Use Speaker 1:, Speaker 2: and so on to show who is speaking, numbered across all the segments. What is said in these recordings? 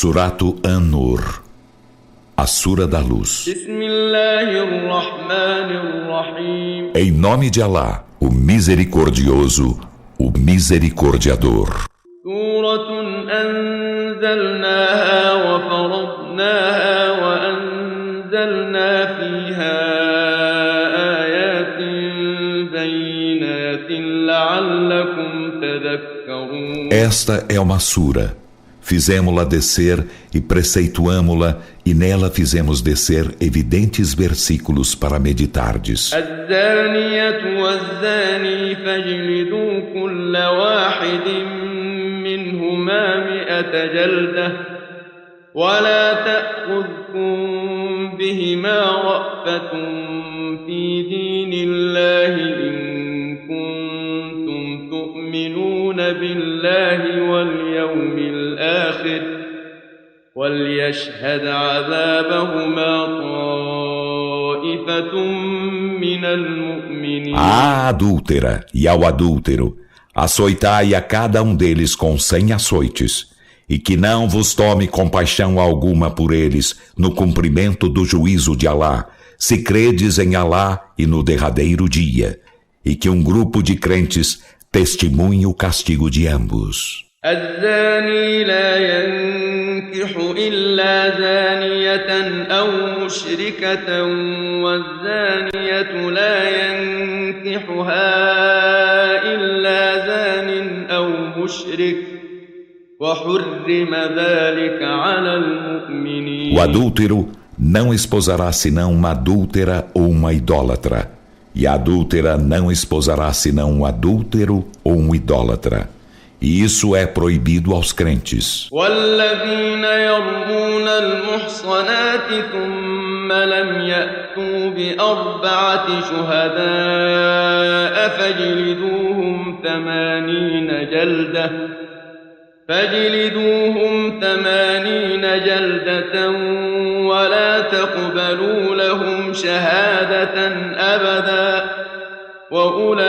Speaker 1: Suratu An-Nur, a Sura da Luz. Em nome de Alá, o Misericordioso, o Misericordiador.
Speaker 2: Suratun anzalnaha wa faradnaha wa anzalna fiha ayatin bayinatin la'allakum tadhakkarun. Esta é uma sura. Fizemos-la descer e preceituamo-la, e nela fizemos descer evidentes versículos para meditardes. الزانية والزاني فاجلدوا كل واحد منهما 100 جلدة ولا تأخذكم بهما رأفة في دين الله إن كنتم تؤمنون بالله واليوم الآخر وليشهد عذابهما طائفة من المؤمنين.
Speaker 1: À adúltera e ao adúltero, açoitai a cada um deles com 100 açoites, e que não vos tome compaixão alguma por eles no cumprimento do juízo de Alá, se credes em Alá e no derradeiro dia, e que um grupo de crentes testemunhe o castigo de ambos.
Speaker 2: الزاني لا ينكح إلا زانية أو مشركة والزانية لا ينكحها إلا زان أو مشرك وحرم ذلك على المؤمنين.
Speaker 1: O adúltero não esposará senão uma adúltera ou uma idólatra, e a adúltera não esposará senão um adúltero ou um idólatra. E isso é proibido aos crentes.
Speaker 2: والذين يرمون المحصنات ثم لم يأتوا ب4 شهداء فاجلدوهم 80 جلدة ولا تقبلوا لهم شهادة أبدا وأولئك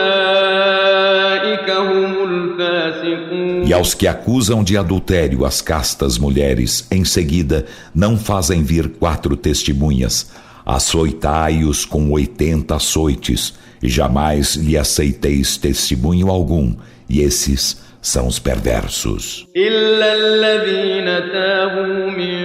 Speaker 2: هم الفاسقون.
Speaker 1: E aos que acusam de adultério as castas mulheres, em seguida não fazem vir 4 testemunhas, açoitai-os com 80 açoites, e jamais lhe aceiteis testemunho algum, e esses são os perversos.
Speaker 2: إلا الذين تابوا من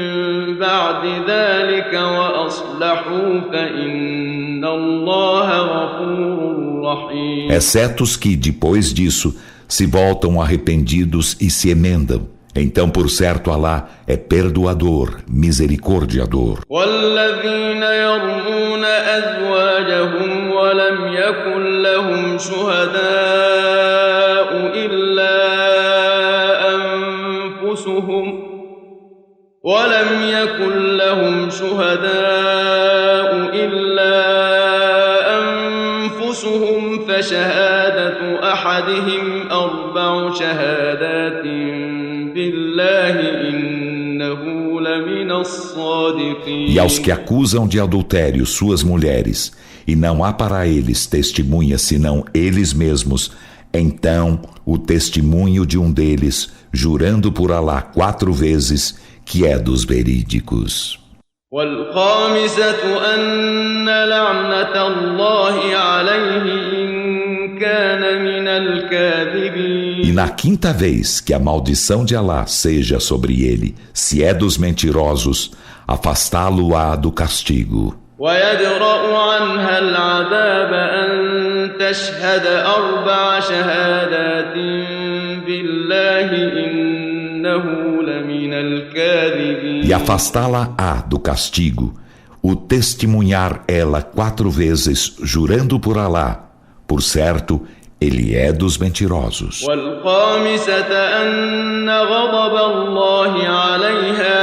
Speaker 2: بعد ذلك وأصلحوا فإن الله غفور رحيم.
Speaker 1: Exceto os que, depois disso, se voltam arrependidos e se emendam. Então, por certo, Alá é perdoador, misericordiador.
Speaker 2: والذين يرمون أزواجهم ولم يكن لهم شهداء إلا أنفسهم فشهادة أحدهم 4 شهادات بالله إنه لمن الصادقين.
Speaker 1: E aos que acusam de adultério suas mulheres, e não há para eles testemunha senão eles mesmos, então o testemunho de um deles, jurando por Alá 4 vezes, que é dos verídicos.
Speaker 2: والخامسة أن لعنة الله عليه إن كان من الكاذبين.
Speaker 1: E na 5ª vez que a maldição de Alá seja sobre ele, se é dos mentirosos, afastá-lo-á do castigo.
Speaker 2: ويدرأ عنها العذاب أن تشهد 4 شهادات بالله إنه لمن الكاذبين.
Speaker 1: E afastá-la-á do castigo, o testemunhar ela 4 vezes, jurando por Alá, por certo, ele é dos mentirosos.
Speaker 2: والخامسة أن غضب الله عليها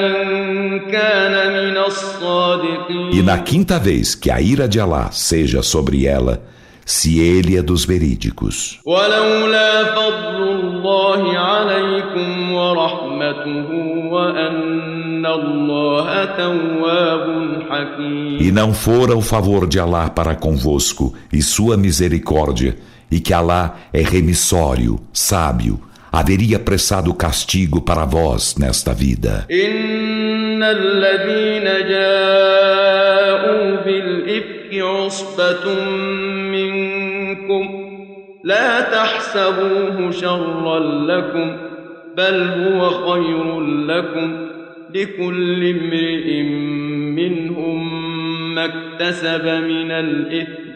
Speaker 2: إن كان من الصادقين.
Speaker 1: E na 5ª vez que a ira de Alá seja sobre ela, se ele é dos verídicos.
Speaker 2: ولولا فضل الله عليكم ورحمته وأن الله تواب حكيم.
Speaker 1: E não fora o favor de Alá para convosco e sua misericórdia, e que Alá é remissório, sábio, haveria pressado castigo para vós nesta vida.
Speaker 2: إن الذين جاءوا بالإفك عصبة منكم لا تحسبوه شرا لكم بل هو خير لكم لكل امرئ منهم ما اكتسب من الإثم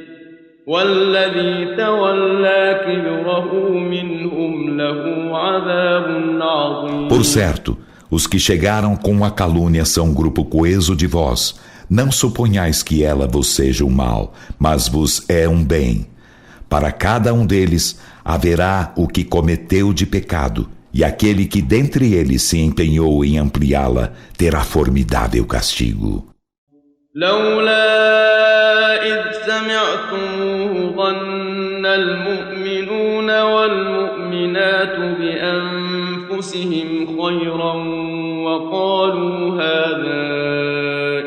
Speaker 2: والذي تولى كبره منهم له عذاب عظيم.
Speaker 1: Por certo, os que chegaram com a calúnia são um grupo coeso de vós. Não suponhais que ela vos seja um mal, mas vos é um bem. Para cada um deles haverá o que cometeu de pecado, e aquele que dentre eles se empenhou em ampliá-la terá formidável castigo.
Speaker 2: لولا إذ سمعتموه ظن المؤمنون والمؤمنات بأنفسهم خيرا وقالوا هذا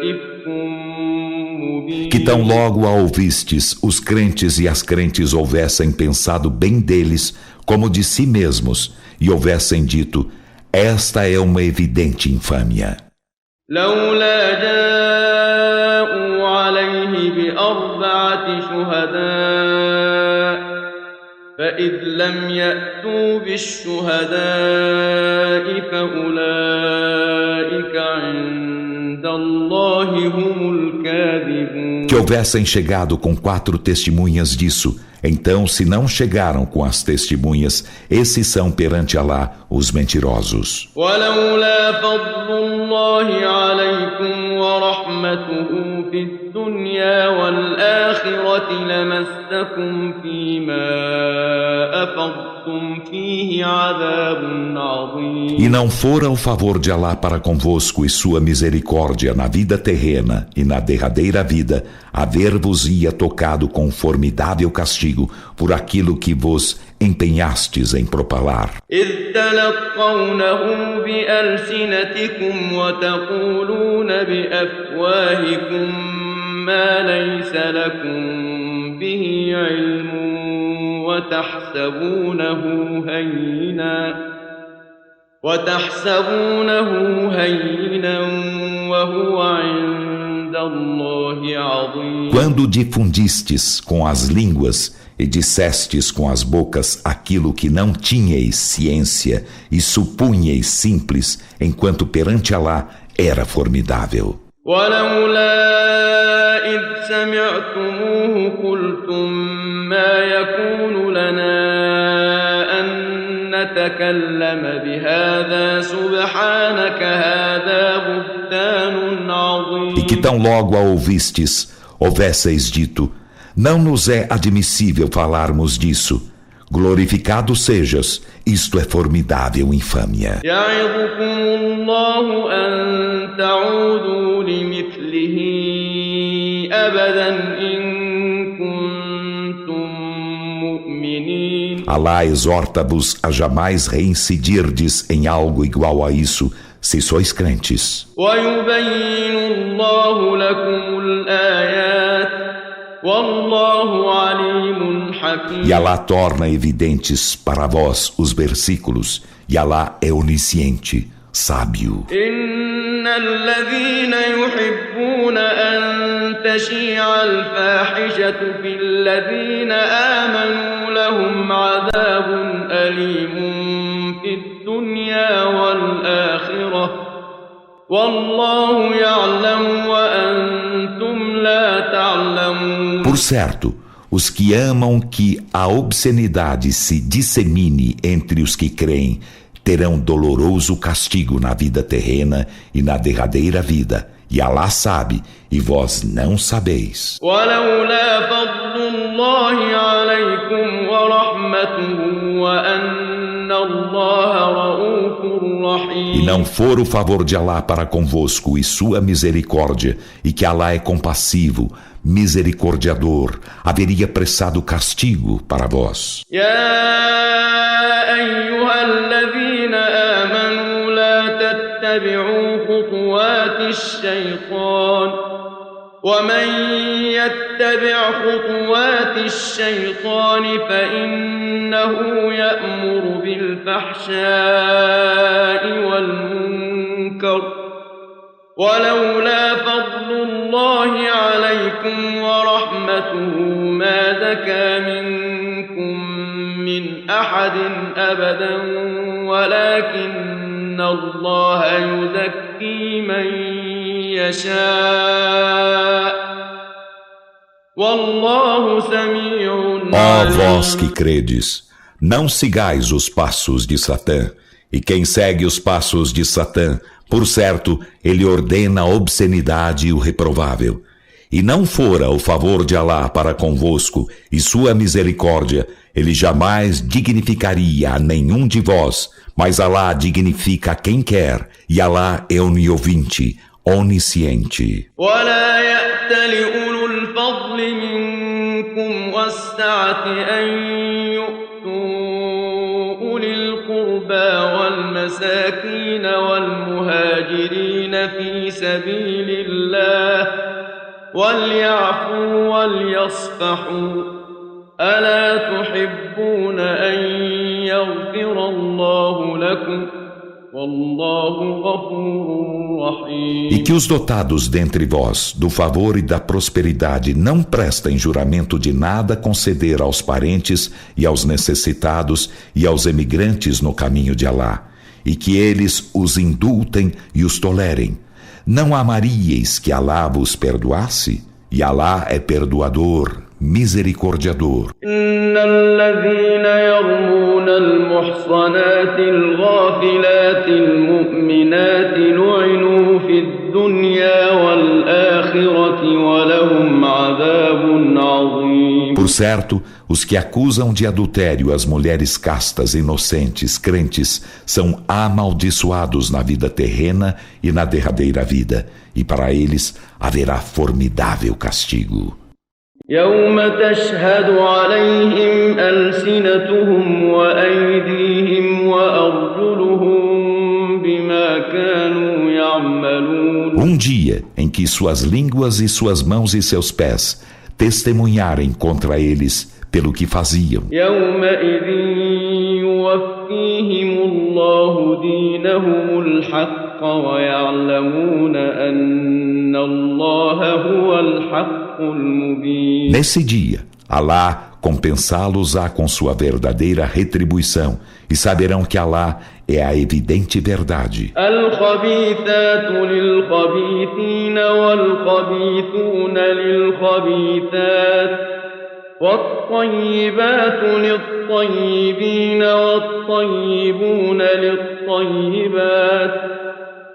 Speaker 2: إفك مبين.
Speaker 1: Que tão logo a ouvistes, os crentes e as crentes houvessem pensado bem deles como de si mesmos e houvessem dito, esta é uma evidente infâmia.
Speaker 2: لولا جاءوا عليه بأربعة شهداء فإذ لم يأتوا بالشهداء فأولئك عند الله هم الكاذبون.
Speaker 1: Que houvessem chegado com 4 testemunhas disso, então se não chegaram com as testemunhas, esses são perante Alá os mentirosos.
Speaker 2: ولولا فضل الله عليكم ورحمته في الدنيا والآخرة لمسكم فيما أفضتم فيه عذاب عظيم.
Speaker 1: E não fora o favor de Alá para convosco e sua misericórdia na vida terrena e na derradeira vida, haver-vos-ia tocado com formidável castigo por aquilo que vos empenhastes em propalar.
Speaker 2: إذ تلقونه بألسنتكم وتقولون بأفواهكم ما ليس لكم به علم وتحسبونه هينا وهو عند الله عظيم.
Speaker 1: Quando difundistes com as línguas e dissestes com as bocas aquilo que não tinhais ciência e supunhais simples, enquanto perante Alá era formidável.
Speaker 2: ولولا إذ سمعتموه قلتم ما يكون لنا أن نتكلم بهذا سبحانك هذا بهتان عظيم.
Speaker 1: E que tão logo a ouvistes, houvesseis dito, não nos é admissível falarmos disso. Glorificado sejas, isto é formidável infâmia.
Speaker 2: يعظكم الله أن تعودوا لمثله أبدا إن كنتم مؤمنين.
Speaker 1: Alá exorta-vos a jamais reincidirdes em algo igual a isso, se sois crentes.
Speaker 2: ويبين الله لكم الآيات والله عليم حكيم.
Speaker 1: E Alá torna evidentes para vós os versículos, e Alá é onisciente, sábio.
Speaker 2: إن الذين يحبون أن تشيع الفاحشة في الذين آمنوا لهم عذاب أليم في الدنيا والآخرة والله يعلم وأنتم لا تعلمون.
Speaker 1: Por certo, os que amam que a obscenidade se dissemine entre os que creem terão doloroso castigo na vida terrena e na derradeira vida, e Alá sabe, e vós não sabeis.
Speaker 2: ولولا فضل الله عليكم ورحمته وأن الله رؤوف رحيم.
Speaker 1: E não for o favor de Alá para convosco e sua misericórdia, e que Alá é compassivo, misericordiador, haveria pressado castigo para vós.
Speaker 2: أيها الذين آمنوا لا تتبعوا خطوات الشيطان ومن يتبع خطوات الشيطان فإنه يأمر بالفحشاء والمنكر ولولا فضل الله عليكم ورحمته ما زكى منكم من أحد أبدا ولكن الله يزكي من يشاء والله سميع
Speaker 1: Ó vós que credes, não sigais os passos de Satã, e quem segue os passos de Satã, por certo, ele ordena a obscenidade e o reprovável. E não fora o favor de Alá para convosco e sua misericórdia, ele jamais dignificaria a nenhum de vós, mas Alá dignifica a quem quer, e Alá é oniovinte, onisciente.
Speaker 2: ولا يأتل أولو الفضل منكم والسعة أن يؤتوا أولي القربى والمساكين والمهاجرين في سبيل الله وليعفوا وليصفحوا ألا تحبون أن يغفر الله لكم
Speaker 1: E que os dotados dentre vós, do favor e da prosperidade, não prestem juramento de nada conceder aos parentes e aos necessitados e aos emigrantes no caminho de Alá, e que eles os indultem e os tolerem. Não amaríeis que Alá vos perdoasse? E Alá é perdoador, misericordiador.
Speaker 2: المحصنات الغافلات المؤمنات لعنوا في الدنيا والآخرة ولهم عذاب عظيم.
Speaker 1: Por certo, os que acusam de adultério as mulheres castas, inocentes, crentes, são amaldiçoados na vida terrena e na derradeira vida, e para eles haverá formidável castigo.
Speaker 2: يوم تشهد عليهم ألسنتهم وأيديهم وأرجلهم بما كانوا يعملون.
Speaker 1: Dia em que suas línguas e suas mãos e seus pés testemunharem contra eles pelo que faziam.
Speaker 2: يومئذ يوفيهم الله دينهم الحق ويعلمون أن الله هو الحق.
Speaker 1: Nesse dia, Alá compensá-los-á com sua verdadeira retribuição e saberão que Alá é a evidente verdade.
Speaker 2: الخبيثات للخبيثين والخبيثون للخبيثات والطيبات للطيبين والطيبون للطيبات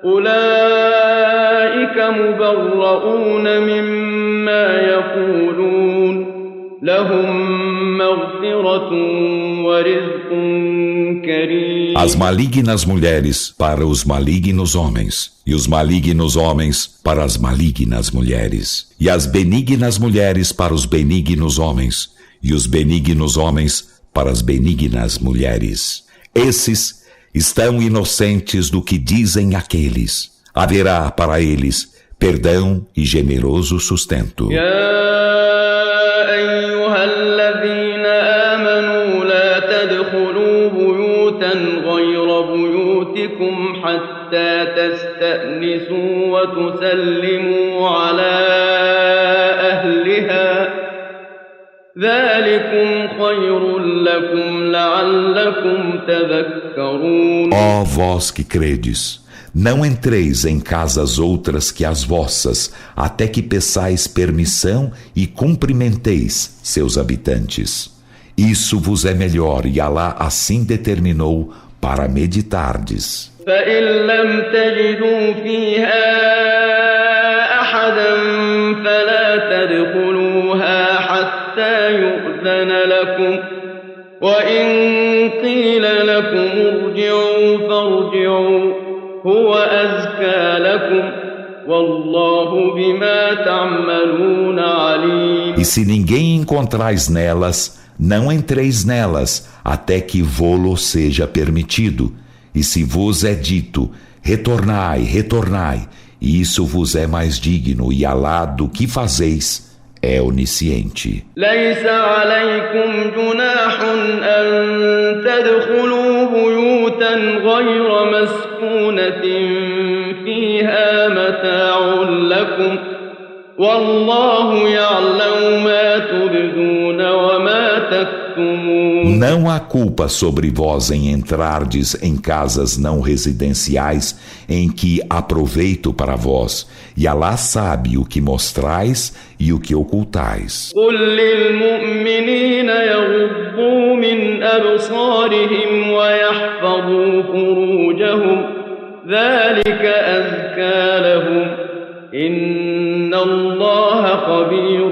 Speaker 2: أولئك مبرؤون مما يقولون لهم مغفرة ورزق كريم.
Speaker 1: As malignas mulheres para os malignos homens, e os malignos homens para as malignas mulheres, e as benignas mulheres para os benignos homens, e os benignos homens para as benignas mulheres. Esses estão inocentes do que dizem aqueles. Haverá para eles perdão e generoso sustento.
Speaker 2: حتى تستأنسوا وتسلموا على أهلها ذلكم خير لكم لعلكم تذكرون.
Speaker 1: Ó vós que credes, não entreis em casas outras que as vossas, até que peçais permissão e cumprimenteis seus habitantes. Isso vos é melhor e Alá assim determinou para meditardes.
Speaker 2: فإن لم تجدوا فيها أحدا فلا تدخلوها حتى يؤذن لكم وإن قيل لكم ارجعوا فارجعوا هو أزكى لكم والله بما تعملون عليم.
Speaker 1: E se ninguém encontrais nelas, não entreis nelas até que vô-lo seja permitido. E se vos é dito, retornai, retornai, e isso vos é mais digno, e Alá do que fazeis é onisciente.
Speaker 2: ليس عليكم جناح أن تدخلوا بيوتا غير مسكونة فيها متاع لكم والله يعلم ما تبدون وما تكتمون.
Speaker 1: Não há culpa sobre vós em entrardes em casas não residenciais em que há proveito para vós, e Alá sabe o que mostrais e o que ocultais.
Speaker 2: قل للمؤمنين يغضوا من أبصارهم ويحفظوا فروجهم ذلك أزكى لهم إن الله خبير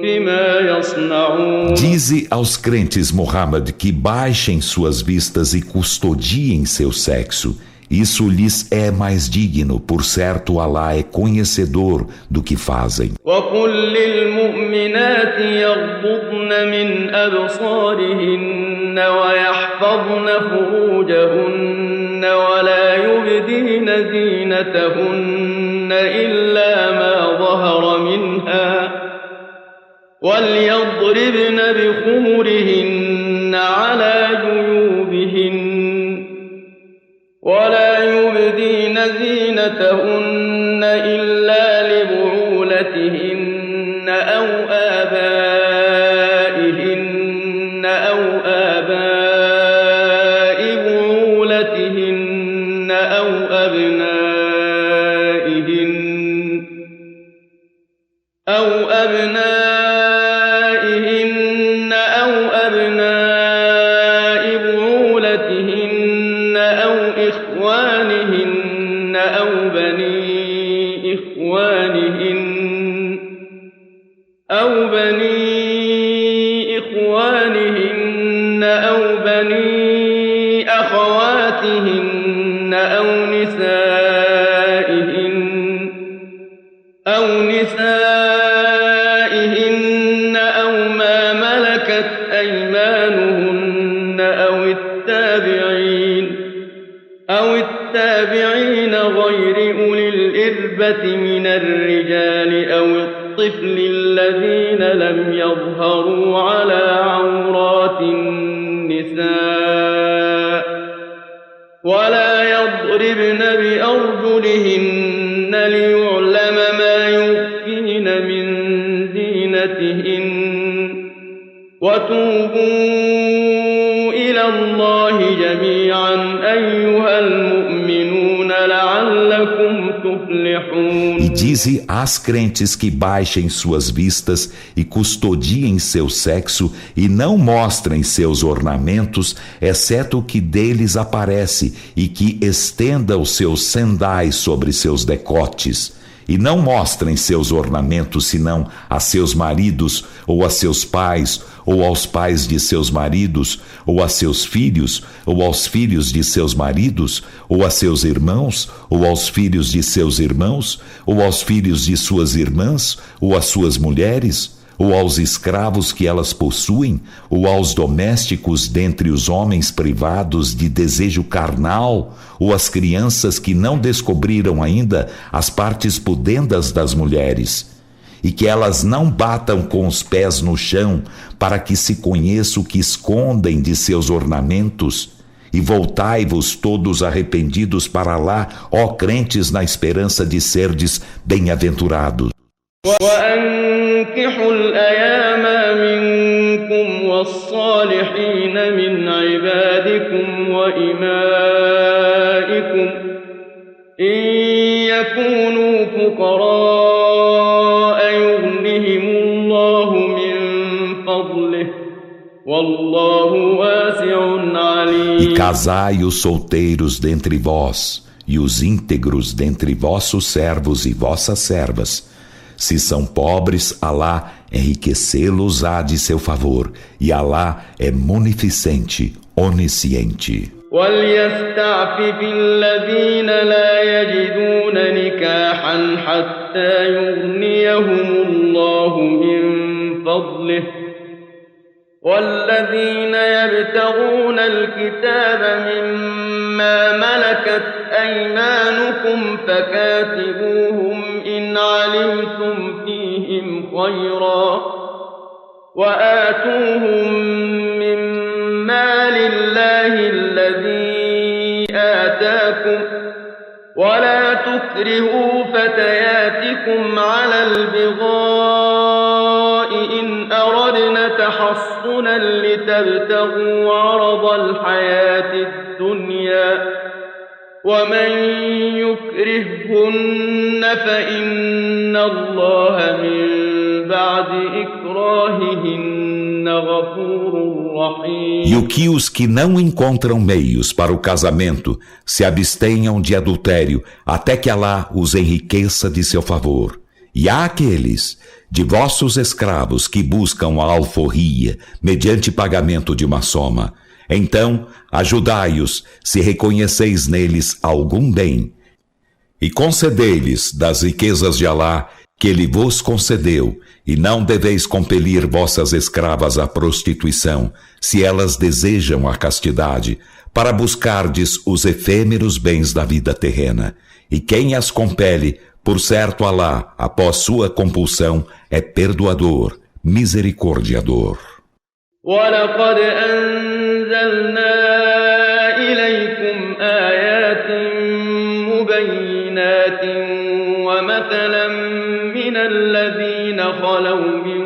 Speaker 2: بما يصنعون.
Speaker 1: Dize aos crentes, Muhammad, que baixem suas vistas e custodiem seu sexo. Isso lhes é mais digno, por certo Alá é conhecedor do que fazem.
Speaker 2: وقل للمؤمنات يغضضن من أبصارهن ويحفظن فروجهن ولا يبدين زينتهن إلا ما ظهر منها وليضربن بخمرهن على جيوبهن ولا يبدين زينتهن إلا لبعولتهن أو آبائهن أو آباء بعولتهن أو أبنائهن أو أبناء بعولتهن أو إخوانهن أو بني إخوانهن أو بني أخواتهن أو نسائهن أو ما ملكت أيمانهن أو التابعين غير أولي الإربة من الرجال أو الطفل الذين لم يظهروا على عورات النساء ولا يضربن بأرجلهن ليعلم ما يخفين من زينتهن وتوبوا إلى الله جميعا أيها المؤمنون لعلكم تفلحون.
Speaker 1: E dize às crentes que baixem suas vistas e custodiem seu sexo e não mostrem seus ornamentos, exceto o que deles aparece, e que estenda os seus sendais sobre seus decotes. E não mostrem seus ornamentos senão a seus maridos, ou a seus pais, ou aos pais de seus maridos, ou a seus filhos, ou aos filhos de seus maridos, ou a seus irmãos, ou aos filhos de seus irmãos, ou aos filhos de suas irmãs, ou às suas mulheres, ou aos escravos que elas possuem, ou aos domésticos dentre os homens privados de desejo carnal, ou às crianças que não descobriram ainda as partes pudendas das mulheres, e que elas não batam com os pés no chão, para que se conheça o que escondem de seus ornamentos, e voltai-vos todos arrependidos para lá, ó crentes, na esperança de serdes bem-aventurados.
Speaker 2: وأنكحوا الأيام منكم والصالحين من عبادكم وإمائكم إن يكونوا فقراء يغنهم الله من فضله والله واسع عليم.
Speaker 1: E casai os solteiros dentre vós e os íntegros dentre vossos servos e vossas servas. Se são pobres, Alá enriquecê-los há de seu favor, e Alá é munificente, onisciente.
Speaker 2: وليستعفف الذين لا يجدون نكاحا حتى يغنيهم الله من فضله والذين يبتغون الكتاب مما ملكت أيمانكم آتاكم فكاتبوهم إن علمتم فيهم خيرا وآتوهم من مال الله الذي آتاكم ولا تكرهوا فتياتكم على البغاء إن أردنا تحصنا لتبتغوا عرض الحياة الدنيا ومن يكرههن فإن الله من بعد إكراههن غفور رحيم.
Speaker 1: E o que os que não encontram meios para o casamento se abstenham de adultério até que Alá os enriqueça de seu favor. E há aqueles de vossos escravos que buscam a alforria mediante pagamento de uma soma. Então, ajudai-os se reconheceis neles algum bem, e concedei-lhes das riquezas de Alá que Ele vos concedeu, e não deveis compelir vossas escravas à prostituição, se elas desejam a castidade, para buscardes os efêmeros bens da vida terrena. E quem as compele, por certo Alá, após sua compulsão, é perdoador, misericordiador.
Speaker 2: وَلَقَدْ أَنزَلْنَا إِلَيْكُمْ آيَاتٍ مُبَيِّنَاتٍ وَمَثَلًا مِّنَ الَّذِينَ خَلَوْا مِن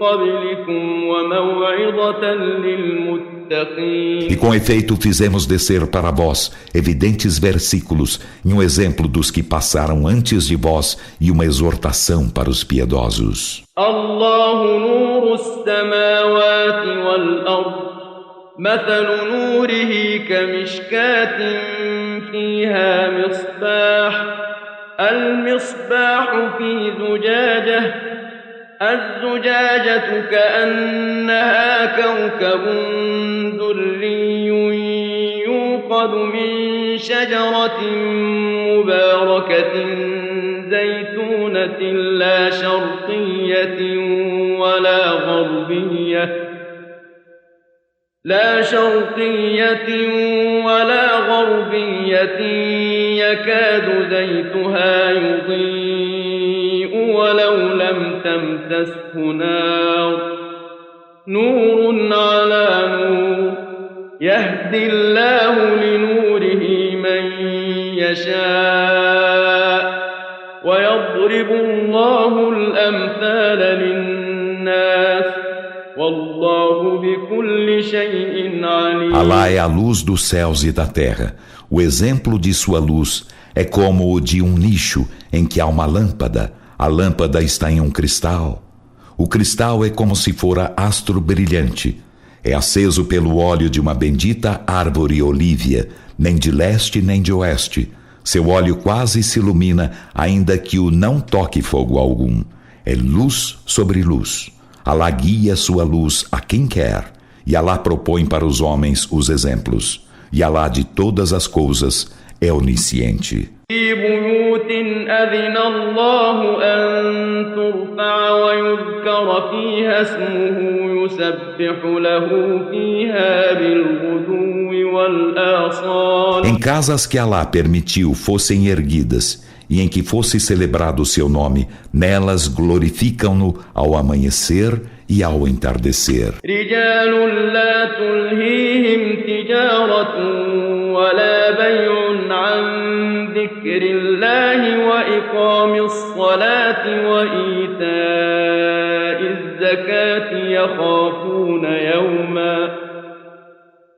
Speaker 2: قَبْلِكُمْ وَمَوْعِظَةً لِّلْمُتَّقِينَ.
Speaker 1: E com efeito fizemos descer para vós evidentes versículos e um exemplo dos que passaram antes de vós e uma exortação para os piedosos.
Speaker 2: الله نور السماوات والأرض مثل نوره كمشكاة فيها مصباح المصباح في زجاجة الزجاجة كأنها كوكب دري يوقد من شجرة مباركة زيتونة لا شرقية ولا غربية يكاد زيتها يضيء ولو لم تمسسه نار نور على نور يهدي الله لنوره من يشاء ويضرب الله الأمثال للناس والله بكل شيء عليم.
Speaker 1: Alá é a luz dos céus e da terra. O exemplo de sua luz é como o de um nicho em que há uma lâmpada. A lâmpada está em um cristal. O cristal é como se fora astro brilhante. É aceso pelo óleo de uma bendita árvore olívia, nem de leste nem de oeste. Seu óleo quase se ilumina, ainda que o não toque fogo algum. É luz sobre luz. Alá guia sua luz a quem quer, e Alá propõe para os homens os exemplos. E Alá de todas as coisas é onisciente.
Speaker 2: في بيوت أذن الله أن ترفع ويذكر فيها اسمه يسبح له فيها بالغدو والآصال.
Speaker 1: Em casas que Alá permitiu fossem erguidas e em que fosse celebrado seu nome, nelas glorificam-no ao amanhecer e ao entardecer.
Speaker 2: رجال لا تلهيهم تجارة ولا بيع عن ذكر الله وإقام الصلاة وإيتاء الزكاة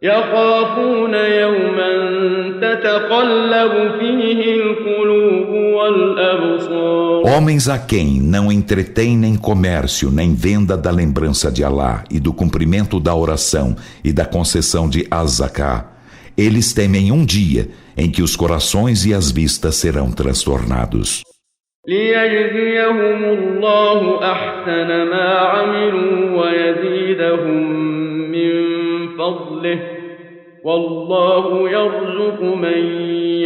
Speaker 2: يخافون يوما تتقلب فيه القلوب والأبصار.
Speaker 1: Homens a quem não entretém nem comércio, nem venda da lembrança de Alá e do cumprimento da oração e da concessão de Az-Zaká, eles temem um dia em que os corações e as vistas serão transtornados.
Speaker 2: ليجزيهم الله أحسن ما عملوا ويزيدهم من فضله والله يرزق من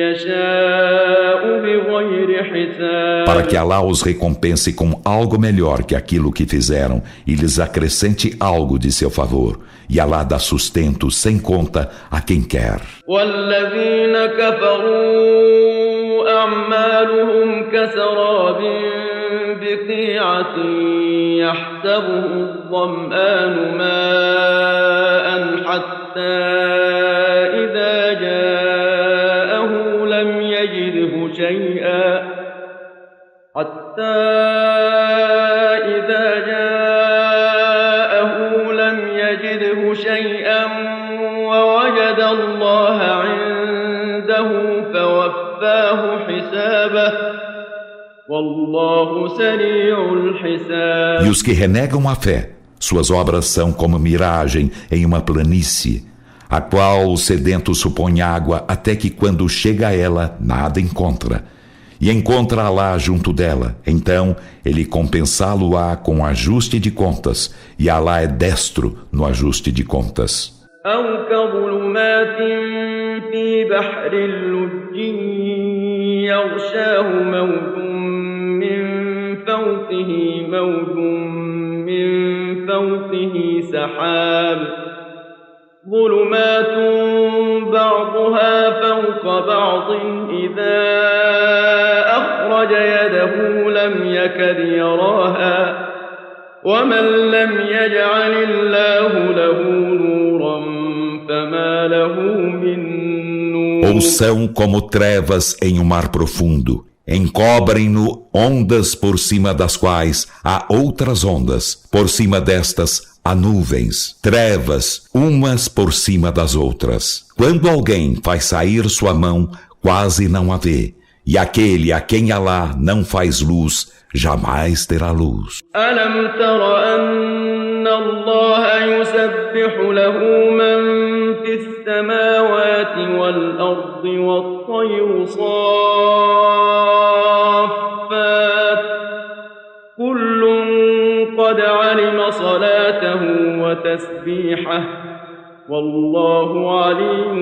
Speaker 2: يشاء بغير حساب.
Speaker 1: Para que Alá os recompense com algo melhor que aquilo que fizeram e lhes acrescente algo de seu favor. E Alá dá sustento sem conta a quem quer.
Speaker 2: والذين كفروا أعمالهم كسراب بقيعة يحسبه الظمآن ماء حتى إذا جاءه لم يجده شيئا ووجد الله عنده فوفاه حسابه والله سريع الحساب.
Speaker 1: E os que renegam a fé, suas obras são como miragem em uma planície, a qual o sedento supõe água até que quando chega a ela, nada encontra. E encontra Alá junto dela, então ele compensá-lo-á com ajuste de contas, e Alá é destro no ajuste de contas.
Speaker 2: أو كظلمات في بحر اللج يغشاه موج من فوقه موج من فوقه سحاب ظلمات بعضها فوق بعض إذا أخرج يده لم يكد يراها ومن لم يجعل الله له نورا فما له من نور.
Speaker 1: Ou são como trevas em um mar profundo, encobrem-no ondas por cima das quais há outras ondas, por cima destas há nuvens, trevas umas por cima das outras. Quando alguém faz sair sua mão, quase não a vê, e aquele a quem Alá não faz luz, jamais terá luz.
Speaker 2: ألم تر أن الله يسبح له من في السماوات والأرض والطير صافات كل قد علم صلاته وتسبيحه والله عليم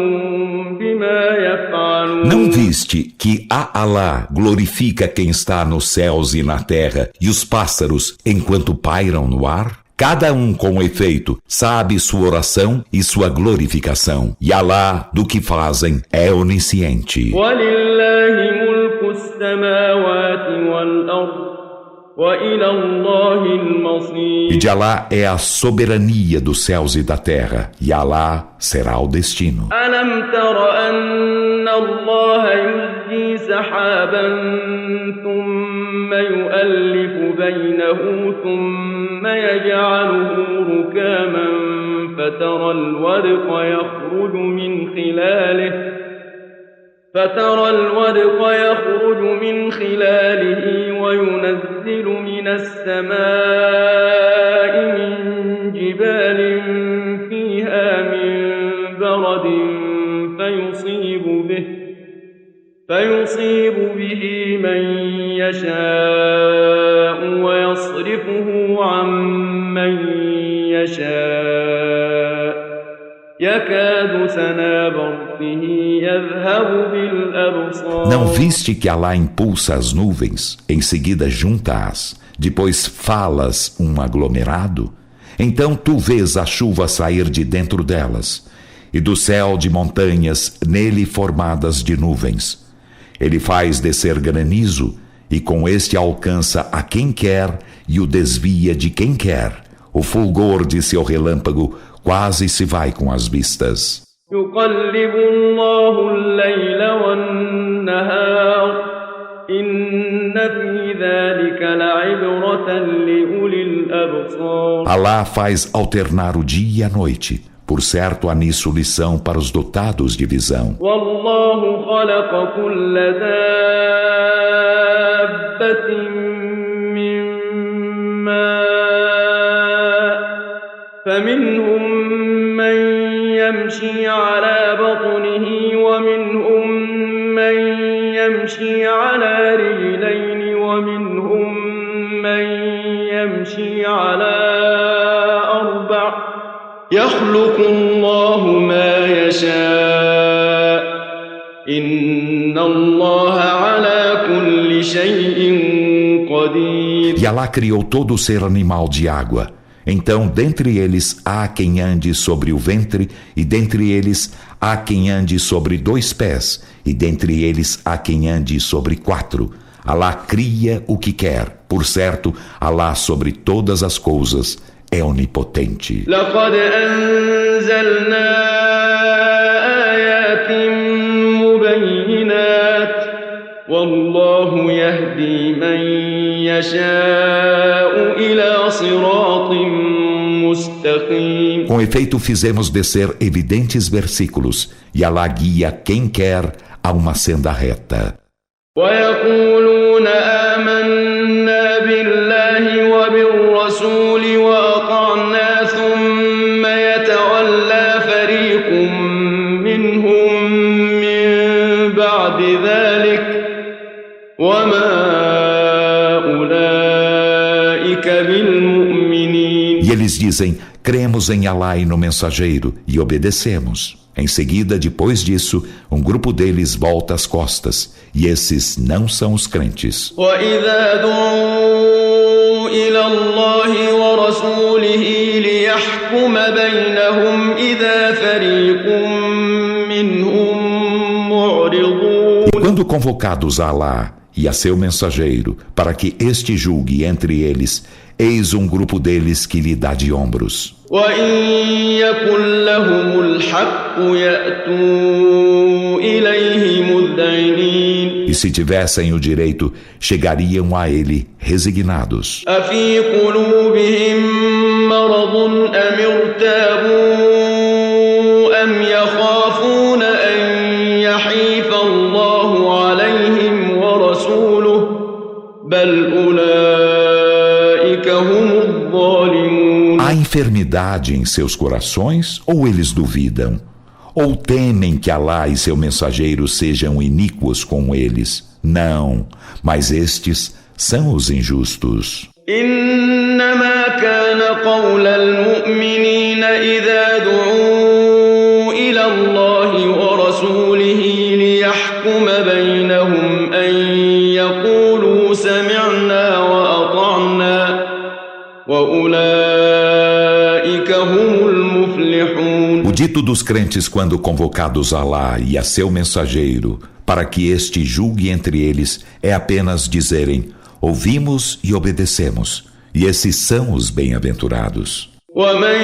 Speaker 2: بما يفعلون.
Speaker 1: Não viste que a Alá glorifica quem está nos céus e na terra e os pássaros enquanto pairam no ar? Cada um com efeito sabe sua oração e sua glorificação, e Alá do que fazem é onisciente.
Speaker 2: وَلِلَّهِ مُلْكُ السَّمَاوَاتِ وَالْأَرْضِ وَإِلَى اللَّهِ الْمَصِيرُ.
Speaker 1: E de Alá é a soberania dos céus e da terra, e Alá será o destino.
Speaker 2: أَلَمْ تَرَ أَنَّ اللَّهَ يُزْجِي سَحَابًا ثُمَّ يُؤَلِّفُ بَيْنَهُ ثُمَّ يَجْعَلُهُ رُكَامًا فَتَرَى الْوَدْقَ يَخْرُجُ مِنْ خِلَالِهِ وَيُنَزِّلُ مِنَ السَّمَاءِ مِنْ جِبَالٍ فِيهَا مِنْ بَرَدٍ فيصيب به من يشاء ويصرفه عن من يشاء يكاد سنا برقه يذهب بالأبصار.
Speaker 1: Não viste que Alá impulsa as nuvens, em seguida junta-as, depois falas um aglomerado? Então tu vês a chuva sair de dentro delas, e do céu de montanhas nele formadas de nuvens. Ele faz descer granizo, e com este alcança a quem quer e o desvia de quem quer. O fulgor de seu relâmpago quase se vai com as vistas.
Speaker 2: يقلب الله الليل والنهار إن في ذلك لعبرة لأولي الأبصار.
Speaker 1: Alá faz alternar o dia e a noite. Por certo, há nisso lição para os dotados de visão.
Speaker 2: والله خلق كل دابة من ماء فمنهم من يمشي على بطنه ومنهم من يمشي على رجلين ومنهم من يمشي على أربع يخلق الله ما يشاء إن الله على كل شيء قدير.
Speaker 1: E Alá criou todo ser animal de água. Então, dentre eles há quem ande sobre o ventre, e dentre eles há quem ande sobre 2 pés, e dentre eles há quem ande sobre 4. Alá cria o que quer. Por certo, Alá sobre todas as coisas é onipotente.
Speaker 2: لقد أنزلنا آيات مبينات والله يهدي من يشاء إلى صراط مستقيم.
Speaker 1: Com efeito, fizemos descer evidentes versículos, e Alá guia quem quer a uma senda reta.
Speaker 2: ويقولون آمنا بالله وبالرسول وأطعنا ثم يتولى فريق منهم من بعد ذلك وما أولئك بالمؤمنين.
Speaker 1: E eles dizem, cremos em Alá e no mensageiro, e obedecemos. Em seguida, depois disso, um grupo deles volta as costas, e esses não são os crentes.
Speaker 2: وَإِذَا دُعُوا إِلَى اللَّهِ وَرَسُولِهِ لِيَحْكُمَ بَيْنَهُمْ إِذَا فَرِيقٌ مِّنْهُم مُّعْرِضُونَ.
Speaker 1: E quando convocados a Alá e a seu mensageiro, para que este julgue entre eles, eis um grupo deles que lhe dá de ombros.
Speaker 2: وَإِن يَكُن لَّهُمُ الْحَقُّ يَأْتُوا إِلَيْهِ مُذْعِنِينَ.
Speaker 1: E se tivessem o direito, chegariam a ele resignados.
Speaker 2: أَفِي قُلُوبِهِم مَّرَضٌ أَمِ ارْتَابُوا أَمْ يَخَافُونَ أَن يَحِيفَ اللَّهُ عَلَيْهِمْ وَرَسُولُهُ بَلْ أُولَٰئِكَ هُمُ الظَّالِمُونَ.
Speaker 1: Há enfermidade em seus corações ou eles duvidam? Ou temem que Alá e seu mensageiro sejam iníquos com eles? Não, mas estes são os injustos.
Speaker 2: إنما كان قول المؤمنين إذا دعوا إلى الله ورسوله ليحكم بينهم أن يقولوا سمعنا وأطعنا وأولئك هم المفلحون.
Speaker 1: O dito dos crentes quando convocados a Alá e a seu mensageiro para que este julgue entre eles é apenas dizerem: ouvimos e obedecemos, e esses são os bem-aventurados.
Speaker 2: ومن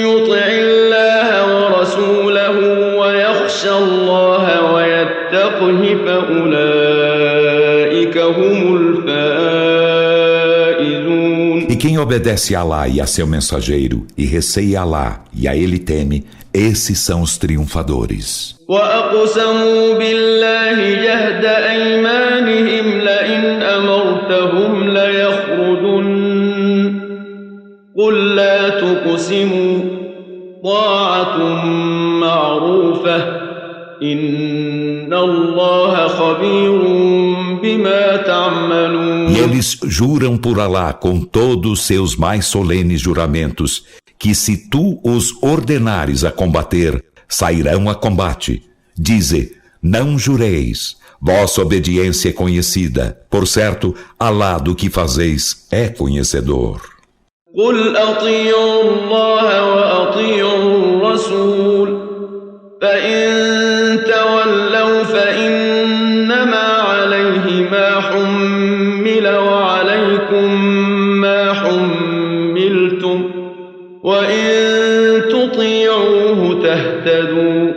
Speaker 2: يطع الله ورسوله ويخشى الله ويتقه فأولئك هم الفائزون.
Speaker 1: E quem obedece a Alá e a seu mensageiro e receia Alá e a ele teme, esses são os triunfadores.
Speaker 2: وأقسموا بالله جهد أيمانهم لئن أمرتهم ليخرجن قل لا تقسموا طاعة معروفة إن الله خبير بما تعملون.
Speaker 1: E eles juram por Alá com todos seus mais solenes juramentos que se tu os ordenares a combater, sairão a combate. Dize, não jureis, vossa obediência é conhecida. Por certo, Alá do que fazeis é conhecedor.
Speaker 2: قل أطيعوا الله وأطيعوا الرسول فإن تولوا فإنما عليه ما حمل وعليكم ما حملتم وإن تطيعوه تهتدوا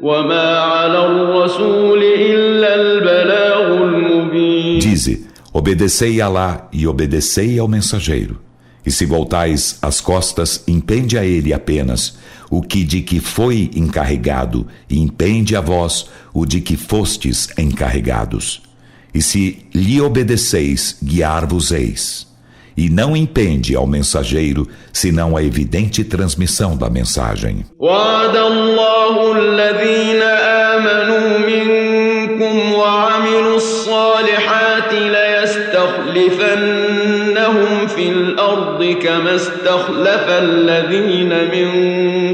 Speaker 2: وما على الرسول إلا البلاغ المبين.
Speaker 1: Dize, obedecei a Alá e obedecei ao mensageiro. E se voltais as costas, impende a ele apenas o que de que foi encarregado, e impende a vós o de que fostes encarregados. E se lhe obedeceis, guiar-vos-eis. E não impende ao mensageiro, senão a evidente transmissão da mensagem.
Speaker 2: وعد الله الذين آمنوا منكم وعملوا الصالحات ليستخلفنهم في الأرض كما استخلف الذين من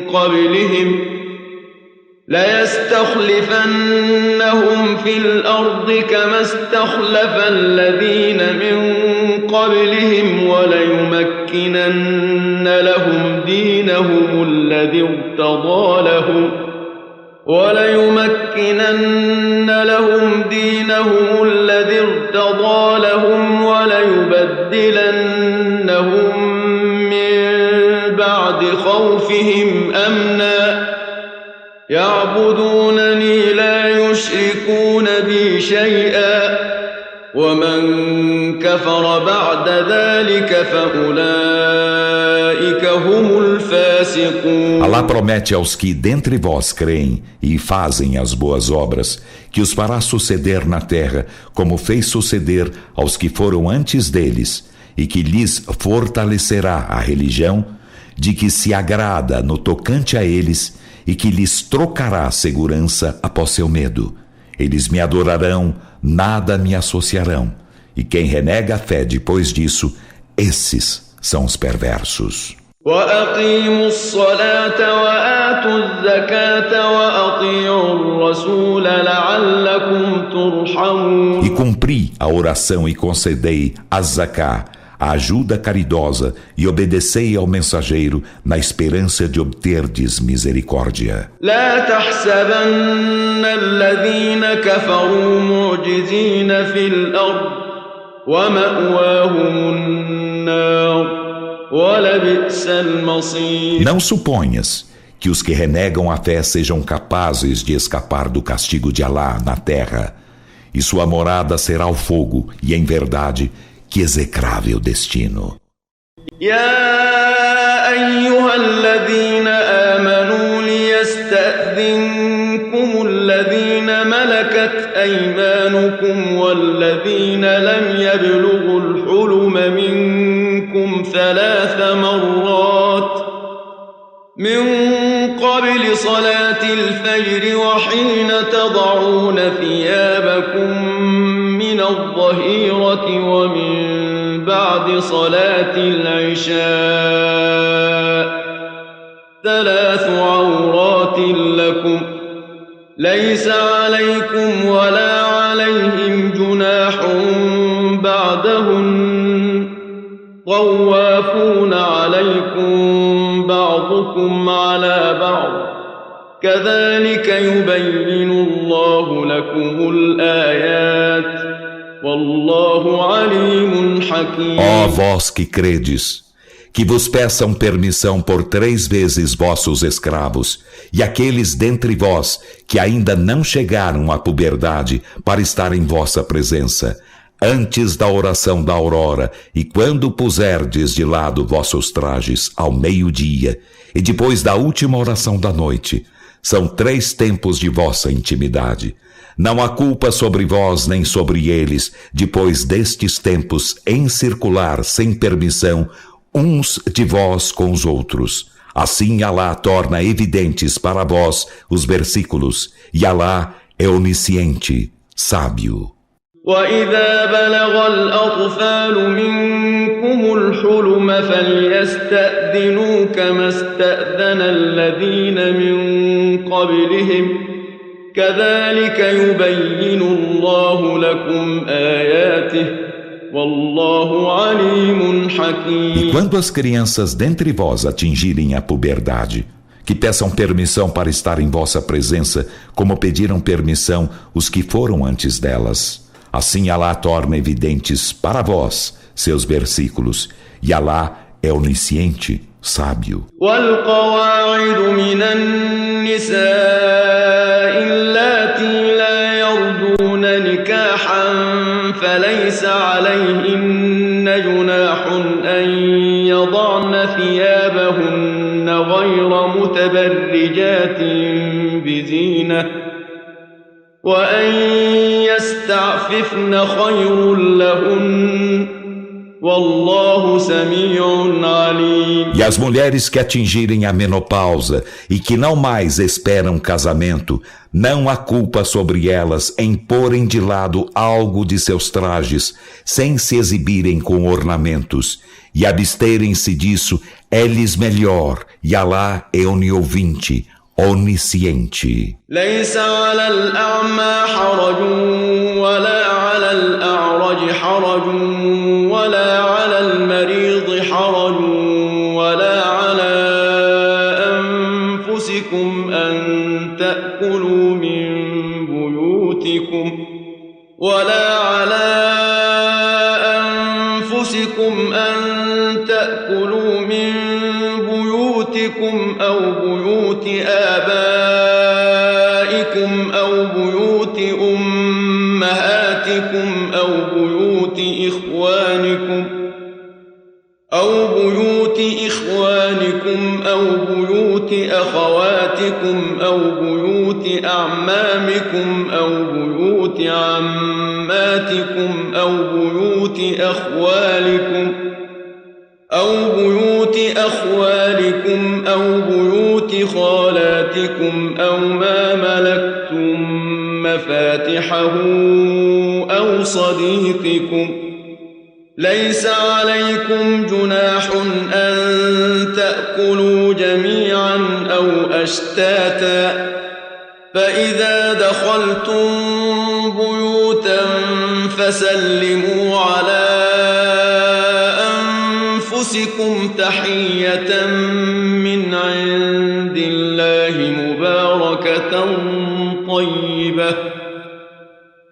Speaker 2: قبلهم ليستخلفنهم في الأرض كما استخلف الذين من قبلهم وليمكنن لهم دينهم الذي ارتضى لهم وليمكنن لهم دينهم الذي ارتضى لهم وليبدلنهم من بعد خوفهم أمنا يعبدونني لا يشركون بي شيئا ومن كفر بعد ذلك فأولئك هم الفاسقون.
Speaker 1: Alá promete aos que dentre vós creem e fazem as boas obras, que os fará suceder na terra, como fez suceder aos que foram antes deles, e que lhes fortalecerá a religião, de que se agrada no tocante a eles, e que lhes trocará segurança após seu medo. Eles me adorarão, nada me associarão. E quem renega a fé depois disso, esses são os perversos.
Speaker 2: وأقيموا الصلاة وآتوا الزكاة وأطيعوا الرسول لعلكم ترحمون.
Speaker 1: E cumpri a oração e concedei a zaká, a ajuda caridosa, e obedecei ao mensageiro na esperança de obterdes misericórdia.
Speaker 2: لا تحسبن الذين كفروا معجزين في الأرض ومأواهم النار ولبئس المصير.
Speaker 1: Não suponhas que os que renegam a fé sejam capazes de escapar do castigo de Alá na terra, e sua morada será o fogo, e em verdade, que execrável destino.
Speaker 2: يا أيها الذين آمنوا ليستأذنكم الذين ملكت أيمانكم والذين لم يبلغوا الحلم منكم 3 مرات من قبل صلاة الفجر وحين تضعون ثيابكم من الظهيرة ومن بعد صلاة العشاء 3 عورات لكم ليس عليكم ولا عليهم جناح بعدهن طوافون عليكم بعضكم على بعض كذلك يبين الله لكم الآيات والله عليم حكيم.
Speaker 1: Ó vós que credes, que vos peçam permissão por 3 vezes vossos escravos, e aqueles dentre vós que ainda não chegaram à puberdade para estar em vossa presença, antes da oração da aurora, e quando puserdes de lado vossos trajes ao meio-dia, e depois da última oração da noite. São 3 tempos de vossa intimidade. Não há culpa sobre vós nem sobre eles, depois destes tempos, em circular sem permissão uns de vós com os outros. Assim Alá torna evidentes para vós os versículos, e Alá é onisciente, sábio.
Speaker 2: وإذا بلغ الأطفال منكم الحلم فليستأذنوا كما استأذن الذين من قبلهم كذلك يبين الله لكم آياته والله عليم حكيم.
Speaker 1: E quando as crianças dentre vós atingirem a puberdade, que peçam permissão para estar em vossa presença, como pediram permissão os que foram antes delas. Assim Alá torna evidentes para vós seus versículos, e Alá é onisciente, sábio.
Speaker 2: والقواعد من النساء اللاتي لا يرجون نكاحا فليس عليهن جناح أن يضعن ثيابهن غير متبرجات بزينة وأن يستعففن خير لهن والله سميع عليم.
Speaker 1: E as mulheres que atingirem a menopausa e que não mais esperam casamento, não há culpa sobre elas em porem de lado algo de seus trajes, sem se exibirem com ornamentos, e absterem-se disso é-lhes melhor, e Alá é oniovinte, onisciente.
Speaker 2: ليس على الأعمى حرج ولا على الأعرج حرج ولا على المريض حرج ولا على أنفسكم أن تأكلوا على أنفسكم أن تأكلوا من بيوتكم أو بيوت آبائكم أو بيوت أمهاتكم أو بيوت إخوانكم أو بيوت أخواتكم أو بيوت أعمامكم أو بيوت عماتكم أو بيوت أخوالكم أو بيوت خالاتكم أو ما ملكتم مفاتحه أو صديقكم. ليس عليكم جناح أن تأكلوا جميعا أو أشتاتا، فإذا دخلتم بيوتا فسلموا على أنفسكم تحية من عند الله مباركة طيبة،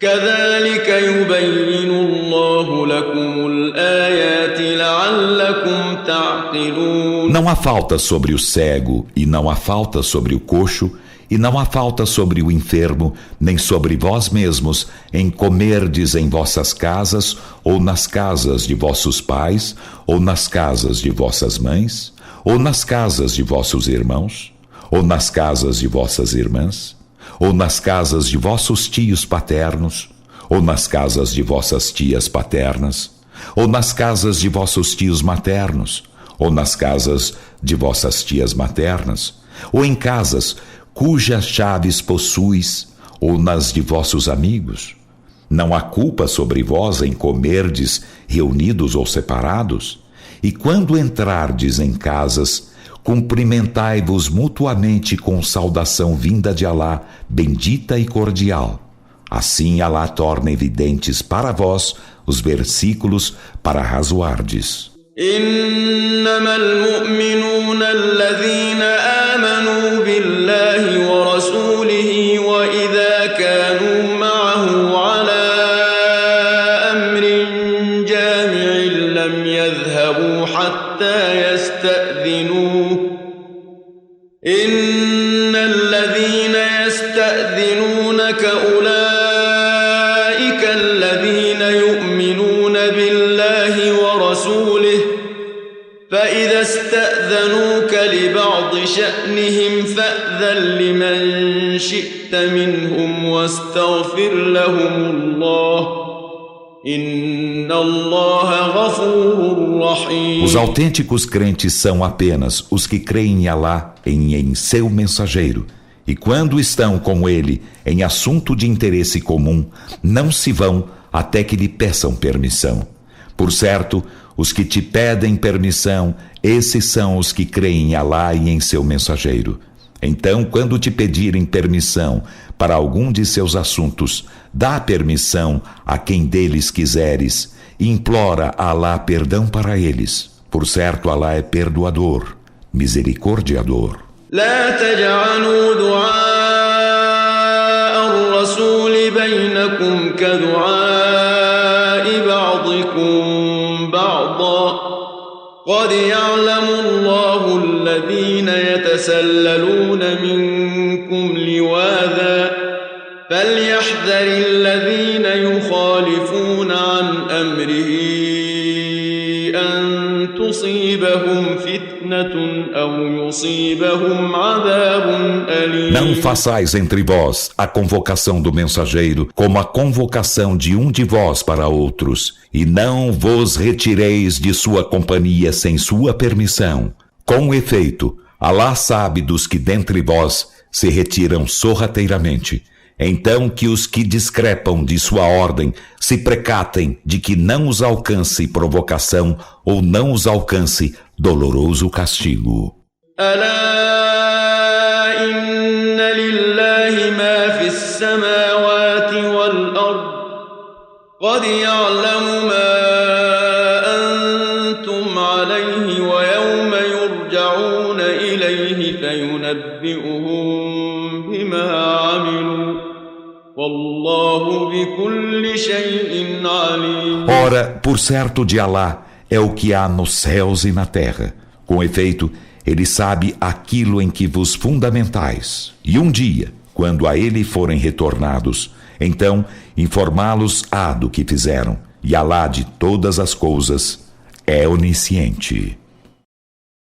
Speaker 2: كذلك يبين الله لكم الآيات لعلكم تعقلون.
Speaker 1: Não há falta sobre o cego, e não há falta sobre o coxo, e não há falta sobre o enfermo, nem sobre vós mesmos, em comerdes em vossas casas, ou nas casas de vossos pais, ou nas casas de vossas mães, ou nas casas de vossos irmãos, ou nas casas de vossas irmãs, ou nas casas de vossos tios paternos, ou nas casas de vossas tias paternas, ou nas casas de vossos tios maternos, ou nas casas de vossas tias maternas, ou em casas cujas chaves possuis, ou nas de vossos amigos. Não há culpa sobre vós em comerdes reunidos ou separados, e quando entrardes em casas, cumprimentai-vos mutuamente com saudação vinda de Alá, bendita e cordial. Assim Alá torna evidentes para vós os versículos para razoardes.
Speaker 2: إنما المؤمنون الذين آمنوا بالله ورسوله وإذا كانوا معه على أمر جامع لم يذهبوا حتى يستأذنوه إن الذين يستأذنونك أولئك الذين يؤمنون بالله ورسوله فإذا استأذنوك لبعض شأنهم فأذن لمن شئت منهم واستغفر لهم الله إن الله غفور رحيم.
Speaker 1: Os autênticos crentes são apenas os que creem em Alá e em seu mensageiro. E quando estão com ele em assunto de interesse comum, não se vão até que lhe peçam permissão. Por certo, os que te pedem permissão, esses são os que creem em Alá e em seu mensageiro. Então, quando te pedirem permissão para algum de seus assuntos, dá permissão a quem deles quiseres e implora a Alá perdão para eles. Por certo, Alá é perdoador, misericordiador.
Speaker 2: لا تجعلوا دعاء الرسول بينكم كدعاء بعضكم بعضا قد يعلم الله الذين يتسللون منكم لواذا فليحذر الذين يخالفون عن أمره أن تصيبهم فتنة أو يصيبهم عذاب أليم.
Speaker 1: Não façais entre vós a convocação do mensageiro como a convocação de um de vós para outros, e não vos retireis de sua companhia sem sua permissão. Com efeito, Alá sabe dos que dentre vós se retiram sorrateiramente. Então que os que discrepam de sua ordem se precatem de que não os alcance provocação ou não os alcance doloroso castigo.
Speaker 2: ألا إن لله ما في السماوات والأرض قد يعلم ما أنتم عليه ويوم يرجعون إليه فينبئهم بما عملوا والله والله بكل شيء عليم.
Speaker 1: Ora, por certo de Alá é o que há nos céus e na terra. Com efeito, Ele sabe aquilo em que vos fundamentais. E um dia, quando a Ele forem retornados, então informá-los-á do que fizeram. E Alá de todas as coisas é onisciente.